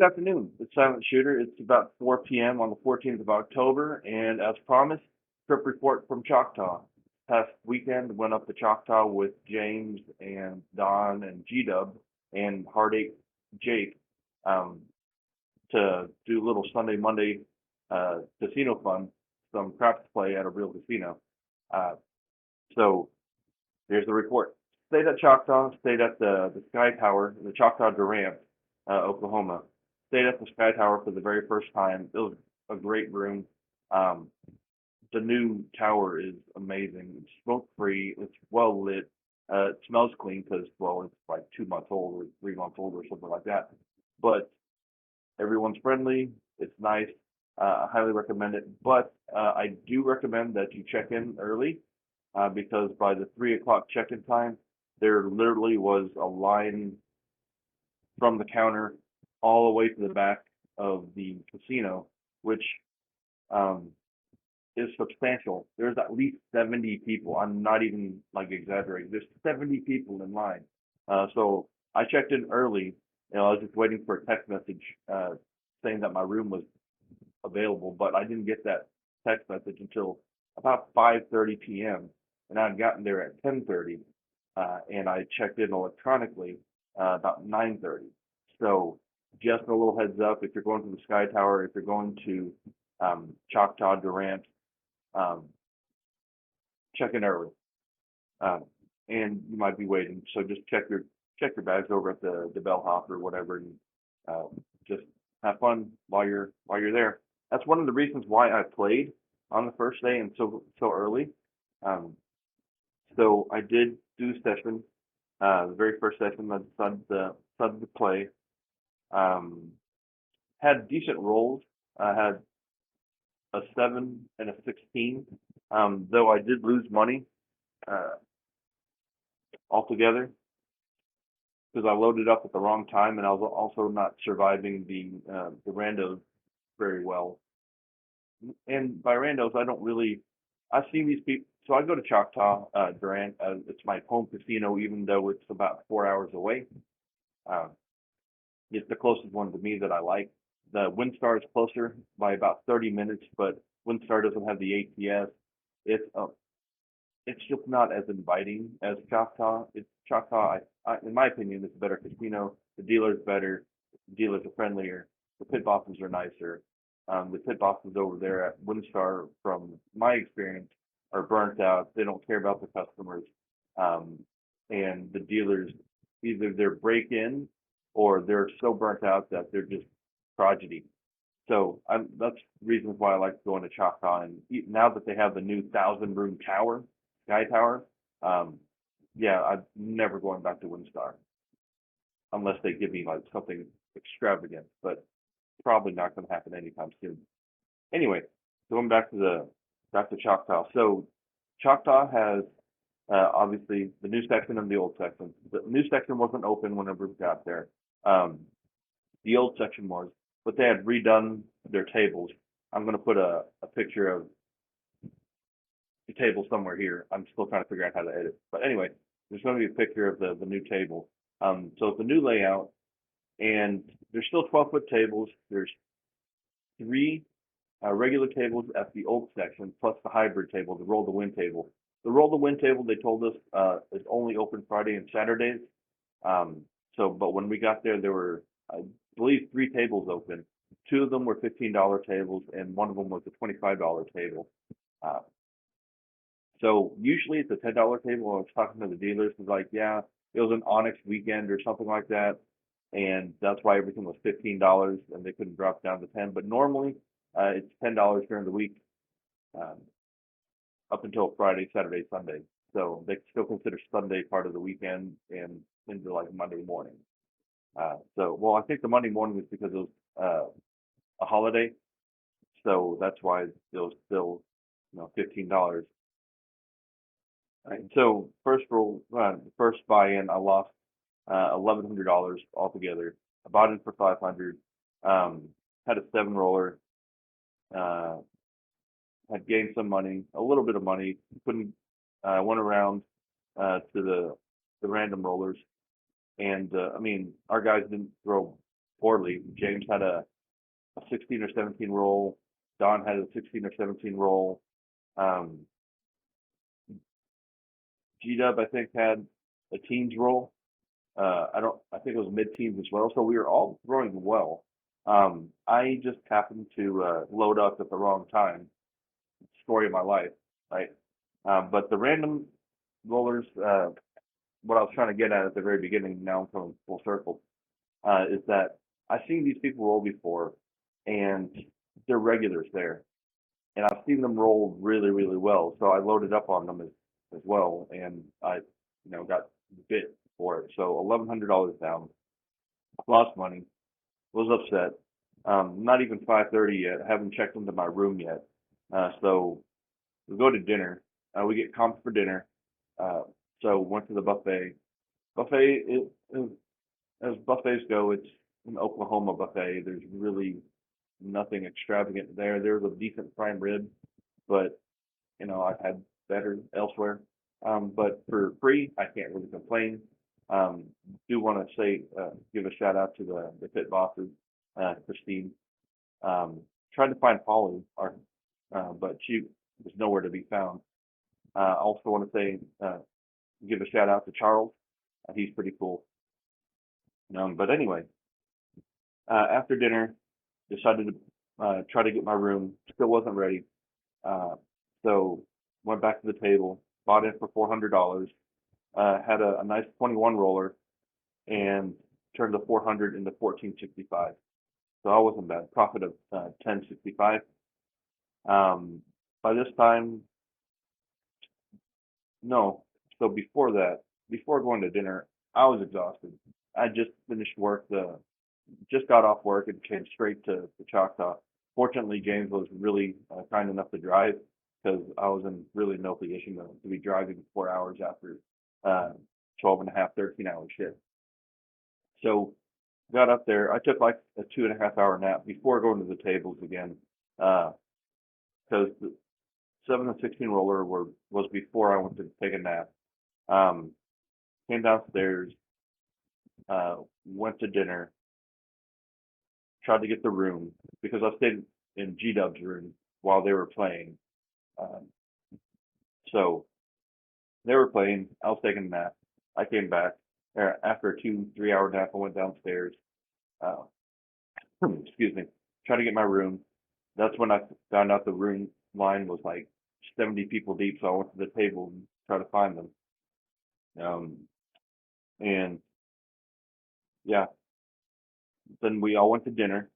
Good afternoon. It's Silent Shooter. It's about 4 p.m. on the 14th of October, and as promised, trip report from Choctaw. Past weekend, went up to Choctaw with James and Don and G-Dub and Heartache Jake um, to do a little Sunday, Monday casino fun, some craps play at a real casino. Uh, so here's the report. Stayed at Choctaw, stayed at the Sky Tower, the Choctaw Durant, Oklahoma. Stayed at the Sky Tower for the very first time. It was a great room. Um, the new tower is amazing. It's smoke free. It's well lit. It smells clean because, well, it's like 2 months old or 3 months old or something like that. But everyone's friendly. It's nice. I highly recommend it. But I do recommend that you check in early because by the 3 o'clock check-in time, there literally was a line from the counter all the way to the back of the casino, which um, is substantial. There's at least 70 people. I'm not even like exaggerating. There's 70 people in line. So I checked in early. I was just waiting for a text message saying that my room was available, but I didn't get that text message until about 5:30 p.m. and I'd gotten there at 10:30, and I checked in electronically about 9:30. So just a little heads up, if you're going to the Sky Tower, if you're going to Choctaw Durant, um, check in early, um, and you might be waiting. So just check your bags over at the bellhop or whatever, and just have fun while you're there. That's one of the reasons why I played on the first day and so early. Um, so I did do session, the very first session. I decided to play. Um, had decent rolls. I had a 7 and a 16. Though I did lose money uh, altogether because I loaded up at the wrong time, and I was also not surviving the randos very well. And by randos, I don't really. I've seen these people. So I go to Choctaw Durant. It's my home casino, even though it's about 4 hours away. Uh, it's the closest one to me that I like. The WinStar is closer by about 30 minutes, but WinStar doesn't have the ATS. It's just not as inviting as Choctaw. It's Choctaw, in my opinion, is a better casino. The dealer's better. The dealers are friendlier. The pit bosses are nicer. The pit bosses over there at WinStar, from my experience, are burnt out. They don't care about the customers. Um, and the dealers, either they're break in or they're so burnt out that they're just prodigy. So that's reasons why I like going to Choctaw. And now that they have the new 1,000-room tower, Sky Tower, um, yeah, I'm never going back to WinStar unless they give me like something extravagant, but probably not going to happen anytime soon. Anyway, going back to Choctaw. So Choctaw has obviously the new section and the old section. The new section wasn't open whenever we got there. Um, the old section was, but they had redone their tables. I'm going to put a picture of the table somewhere here. I'm still trying to figure out how to edit. But anyway, there's going to be a picture of the new table. So it's a new layout, and there's still 12-foot tables. There's 3 regular tables at the old section, plus the hybrid table, the roll the wind table. The roll the wind table, they told us, is only open Friday and Saturdays. But when we got there, there were, I believe, 3 tables open. 2 of them were $15 tables, and one of them was a $25 table. Uh, so usually it's a $10 table. I was talking to the dealers, was like, yeah, it was an Onyx weekend or something like that, and that's why everything was $15, and they couldn't drop down to 10. But normally, it's $10 during the week, um, up until Friday, Saturday, Sunday. So they still consider Sunday part of the weekend and into like Monday morning. Well, I think the Monday morning is because it was a holiday, so that's why it was still, $15. Right. So first buy-in, I lost $1,100 altogether. I bought in for 500. Had a 7 roller. Uh, had gained some money, a little bit of money. Couldn't. Went around to the random rollers, and I mean, our guys didn't throw poorly. James had a 16 or 17 roll. Don had a 16 or 17 roll. Um, G-Dub, I think, had a teens roll. I think it was mid-teens as well. So we were all throwing well. I just happened to load up at the wrong time. Story of my life, right? But the random rollers, what I was trying to get at the very beginning, now I'm coming full circle, is that I've seen these people roll before, and they're regulars there, and I've seen them roll really, really well. So I loaded up on them as well, and I, got bit for it. So $1,100 down, lost money, was upset. Not even 5:30 yet. Haven't checked into my room yet. So we go to dinner. We get comped for dinner. Uh, so went to the buffet. Buffet, as buffets go, it's an Oklahoma buffet. There's really nothing extravagant there. There's a decent prime rib, but I've had better elsewhere. But for free, I can't really complain. Um, do want to say, give a shout out to the pit bosses, Christine. Tried to find Polly, but she was nowhere to be found. I also want to say, give a shout out to Charles. He's pretty cool. But anyway, after dinner, decided to try to get my room. Still wasn't ready. Uh, so went back to the table, bought it for $400. Had a nice 21 roller and turned the 400 into 1465. So I wasn't bad. Profit of 1065. By this time, no. So before that, before going to dinner, I was exhausted. I just finished work. Just got off work and came straight to Choctaw. Fortunately, James was really kind enough to drive because I was in really no position to be driving 4 hours after uh, 12 and a half, 13-hour shift. So got up there. I took like a 2.5 hour nap before going to the tables again because the 7 and 16 roller was before I went to take a nap. Um, Came downstairs, went to dinner, tried to get the room because I stayed in G Dub's room while they were playing. Um, so they were playing. I was taking a nap. I came back after a 2-3 hour nap. I went downstairs. Uh, excuse me. Tried to get my room. That's when I found out the room line was like 70 people deep. So I went to the table and tried to find them. Um, and yeah, then we all went to dinner.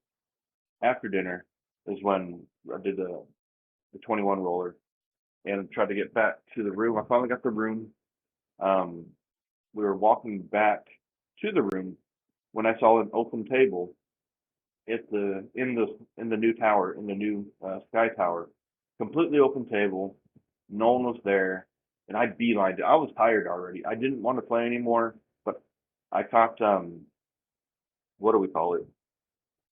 After dinner is when I did the 21 roller and tried to get back to the room. I finally got the room. Um, we were walking back to the room when I saw an open table at the new tower, in the new sky tower, completely open table. No one was there, and I beelined it. I was tired already. I didn't want to play anymore, but I caught what do we call it?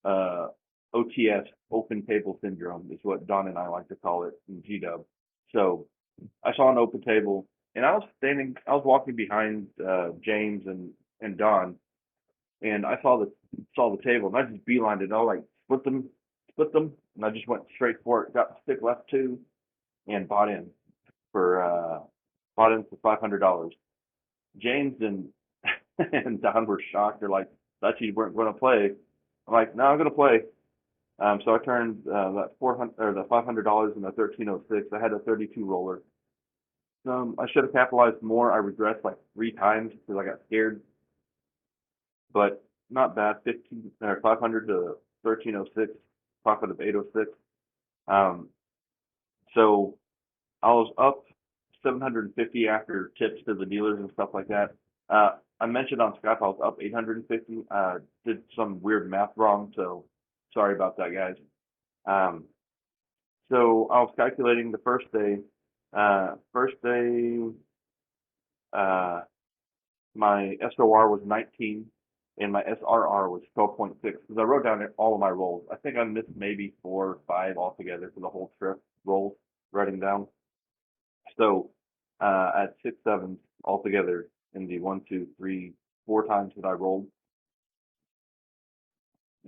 Uh, OTS, open table syndrome, is what Don and I like to call it in GW. So I saw an open table, and I was walking behind James and Don, and I saw the table, and I just beelined it. I was like, split them, and I just went straight for it. Got the stick left two, and for uh, bought in for $500. James and and Don were shocked. They're like, thought you weren't going to play. I'm like, no, I'm going to play. So I turned that 400 or the $500 into 1306. I had a 32 roller. I should have capitalized more. I regressed like 3 times because I got scared, but not bad. 15 or 500 to 1306, profit of 806. Um, so I was up 750 after tips to the dealers and stuff like that. I mentioned on Skype I was up 850. Did some weird math wrong, so sorry about that, guys. Um, so I was calculating the first day. First day, uh, my SOR was 19 and my SRR was 12.6 because I wrote down all of my rolls. I think I missed maybe 4 or 5 altogether for the whole trip rolls, writing down. So at 6 sevens altogether in the 1, 2, 3, 4 times that I rolled.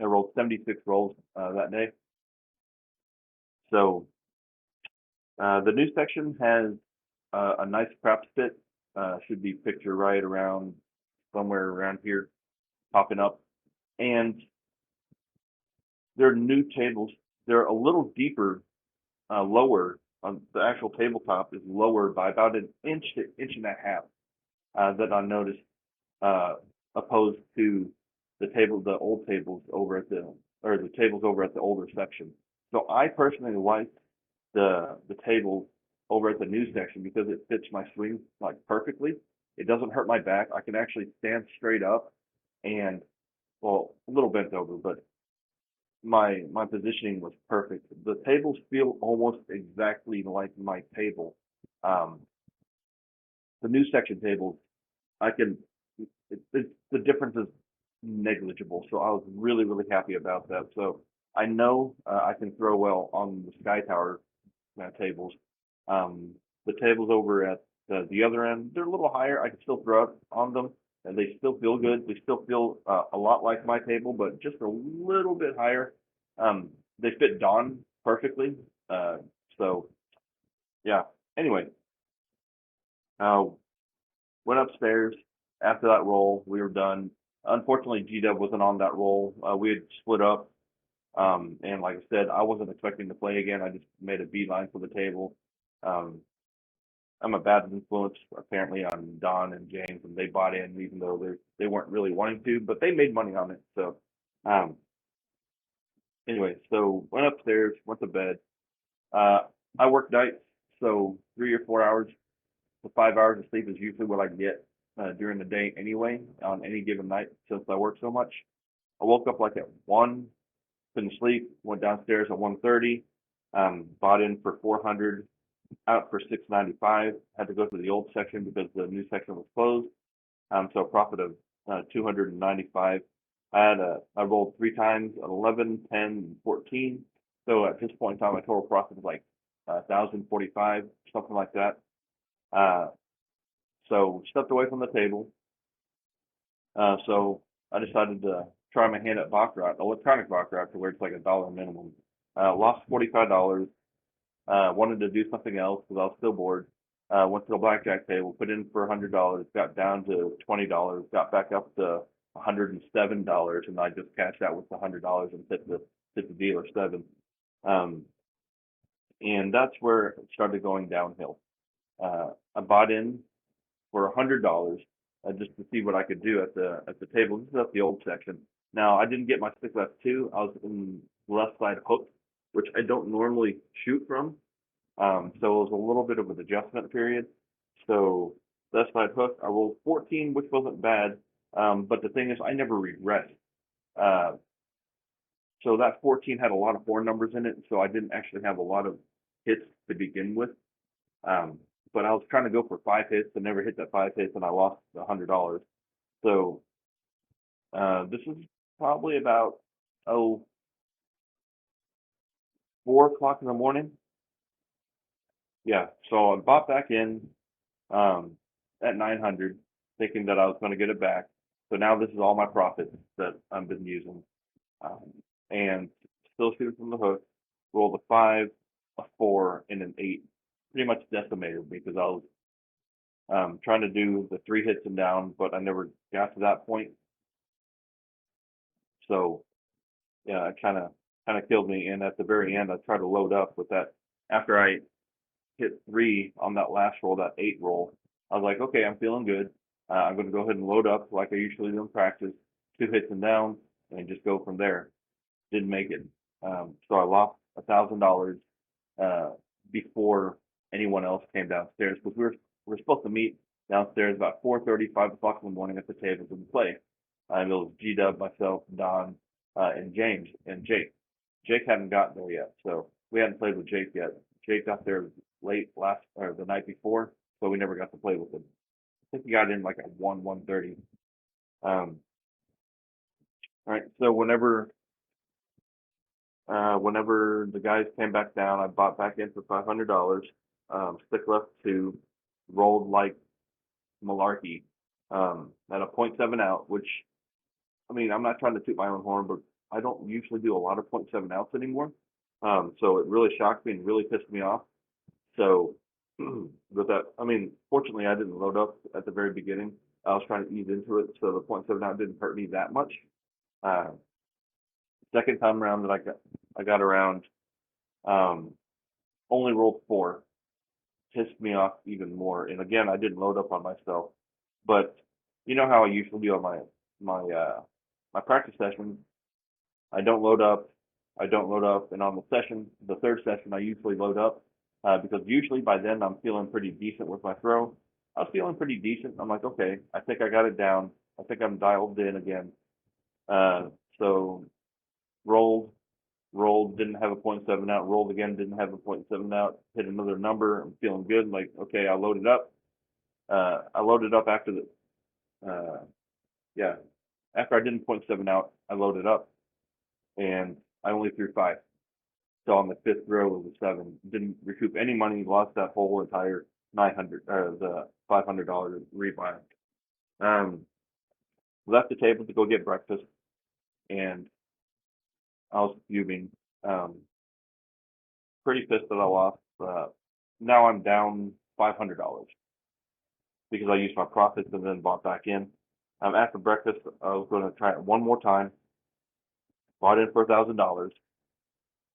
I rolled 76 rolls that day. So the new section has a nice craps pit. Should be picture right around somewhere around here, popping up. And they're new tables. They're a little deeper, lower. The actual tabletop is lower by about an inch to inch and a half that I noticed, uh, opposed to the old tables over at the tables over at the older section. So I personally like the table over at the new section because it fits my swing like perfectly. It doesn't hurt my back. I can actually stand straight up and, well, a little bent over, but my positioning was perfect. The tables feel almost exactly like my table. Um, the new section tables, I can the difference is negligible. So I was really happy about that. So I know I can throw well on the Sky Tower tables. Um, the tables over at the other end, they're a little higher. I can still throw it on them, and they still feel good. They still feel a lot like my table, but just a little bit higher. They fit Dawn perfectly. Uh, so yeah. Anyway, uh, went upstairs. After that roll, we were done. Unfortunately, G-Dub wasn't on that roll. We had split up. And like I said, I wasn't expecting to play again. I just made a beeline for the table. Um, I'm a bad influence apparently on Don and James, and they bought in even though they weren't really wanting to, but they made money on it. So um, anyway, so went upstairs, went to bed. Uh, I work nights, so 3 or 4 hours to 5 hours of sleep is usually what I get during the day anyway on any given night since I work so much. I woke up like at 1, couldn't sleep, went downstairs at 1:30, bought in for 400, out for 695. Had to go to the old section because the new section was closed. So a profit of 295. I rolled 3 times, 11, 10, and 14. So at this point in time, my total profit was like 1,045, something like that. Uh, so stepped away from the table. So I decided to try my hand at Baccarat, electronic Baccarat, to where it's like $1 minimum. Lost $45. Wanted to do something else because I was still bored. Went to the blackjack table, put in for $100, got down to $20, got back up to $107, and I just cashed out with the $100 and hit the dealer 7. Um, and that's where it started going downhill. I bought in for $100 just to see what I could do at the table. This is at the old section. Now I didn't get my stick left 2. I was in left side hook, which I don't normally shoot from. So it was a little bit of an adjustment period. So left side hook, I rolled 14, which wasn't bad. But the thing is, I never regressed. Uh, so that 14 had a lot of 4 numbers in it, so I didn't actually have a lot of hits to begin with. Um, but I was trying to go for 5 hits and never hit that 5 hits, and I lost $100. So this is probably about 4 o'clock in the morning. Yeah, so I bought back in um, at 900, thinking that I was going to get it back. So now this is all my profit that I've been using, um, and still shooting from the hook. Rolled a 5, a 4, and an 8. Pretty much decimated me because I was trying to do the 3 hits and down, but I never got to that point. So yeah, it kind of killed me. And at the very end, I tried to load up with that. After I hit 3 on that last roll, that 8 roll, I was like, okay, I'm feeling good. I'm going to go ahead and load up like I usually do in practice, 2 hits and down, and just go from there. Didn't make it. So I lost $1,000 before anyone else came downstairs because we were supposed to meet downstairs about 4:30, 5 o'clock in the morning at the table to play. And it was G-Dub, myself, Don, and James and Jake. Jake hadn't gotten there yet, so we hadn't played with Jake yet. Jake got there late the night before, so we never got to play with him. I think he got in like at 1:30. All right, so whenever the guys came back down, I bought back in for $500. Stick left 2, rolled like malarkey at a .7 out, which, I mean, I'm not trying to toot my own horn, but I don't usually do a lot of 0.7 ounce anymore. So it really shocked me and really pissed me off. So with that, I mean, fortunately, I didn't load up at the very beginning. I was trying to ease into it, so the 0.7 ounce didn't hurt me that much. Uh, Second time around that I got around, um, only rolled 4, pissed me off even more. And again, I didn't load up on myself, but you know how I usually do on my practice sessions. I don't load up, I don't load up, and on the third session, I usually load up because usually by then I'm feeling pretty decent with my throw. I was feeling pretty decent. I'm like, okay, I think I got it down. I think I'm dialed in again. Uh, so rolled, rolled, didn't have a .7 out, rolled again, didn't have a .7 out, hit another number. I'm feeling good. Like, okay, I loaded up. I loaded up after yeah, after I didn't .7 out, I loaded up and I only threw 5. So on the fifth throw was a 7. Didn't recoup any money, lost that whole entire 900, the $500 rebuy. Um, Left the table to go get breakfast and I was fuming. Um, Pretty pissed that I lost. Now I'm down $500 because I used my profits and then bought back in. After breakfast, I was going to try it one more time. Bought in for $1,000.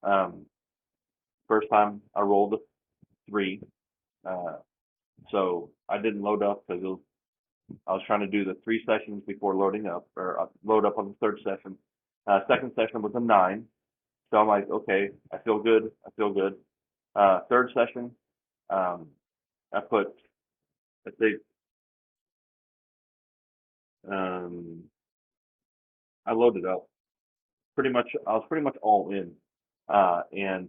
Um, First time I rolled a 3, uh, so I didn't load up because I was trying to do the 3 sessions before loading up, or load up on the third session. Second session was a 9, so I'm like, okay, I feel good. I feel good. Third session, um, I put, I think, um, I loaded up. Pretty much, I was pretty much all in, and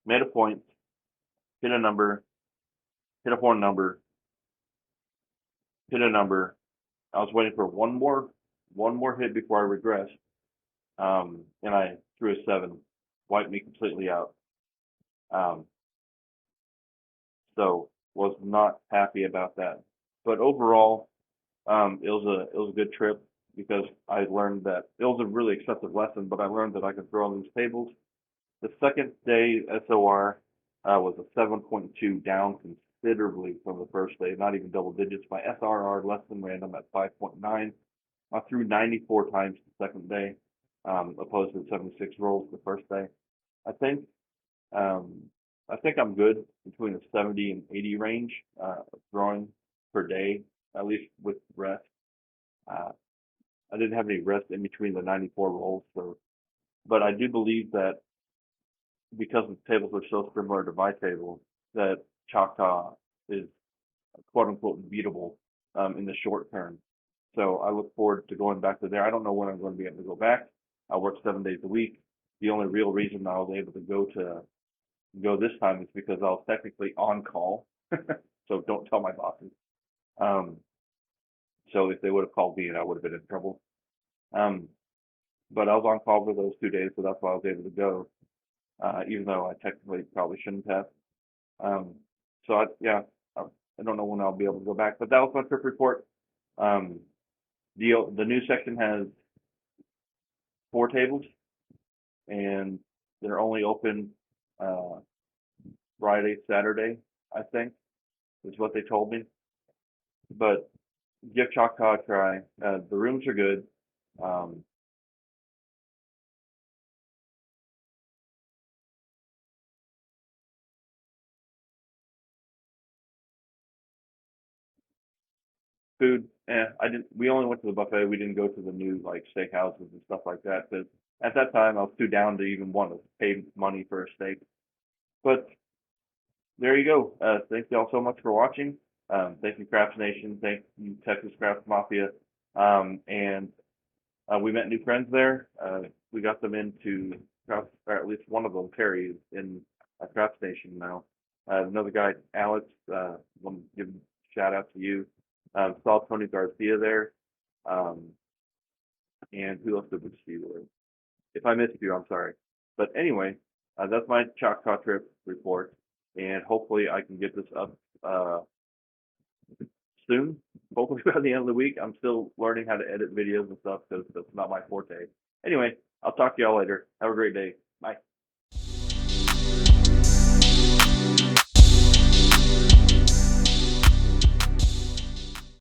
made a point, hit a number, hit a horn number, hit a number. I was waiting for one more hit before I regressed, and I threw a 7, wiped me completely out. Um, so was not happy about that. But overall, it was a good trip because I learned that it was a really excessive lesson, but I learned that I could throw on these tables. The second day SOR was a 7.2, down considerably from the first day, not even double digits. My SRR less than random at 5.9. I threw 94 times the second day, opposed to 76 rolls the first day. I think um, I think I'm good between the 70 and 80 range throwing per day, at least with rest. Uh, I didn't have any rest in between the 94 rolls, so but I do believe that because the tables are so similar to my table, that Choctaw is quote unquote beatable in the short term. So I look forward to going back to there. I don't know when I'm going to be able to go back. I work 7 days a week. The only real reason I was able to go this time is because I was technically on call. So don't tell my bosses. Um, so if they would have called me, and I would have been in trouble. Um, but I was on call for those 2 days, so that's why I was able to go, even though I technically probably shouldn't have. Um, yeah, I don't know when I'll be able to go back, but that was my trip report. Um, the new section has 4 tables, and they're only open uh, Friday, Saturday, I think, is what they told me. But give Choctaw a try. The rooms are good. Um, Food, I didn't. We only went to the buffet. We didn't go to the new like steakhouses and stuff like that. Because at that time, I was too down to even want to pay money for a steak. But there you go. Thank you all so much for watching. Thank you, Craps Nation. Thank you, Texas Craps Mafia. And we met new friends there. We got them into Craps, or at least one of them, Terry, is in a Craps Nation now. Another guy, Alex, want to give a shout out to you. Saw Tony Garcia there. Um, and who else did we see there? If I missed you, I'm sorry. But anyway, that's my Choctaw trip report, and hopefully I can get this up uh, soon. Hopefully by the end of the week. I'm still learning how to edit videos and stuff because that's not my forte. Anyway, I'll talk to y'all later. Have a great day. Bye.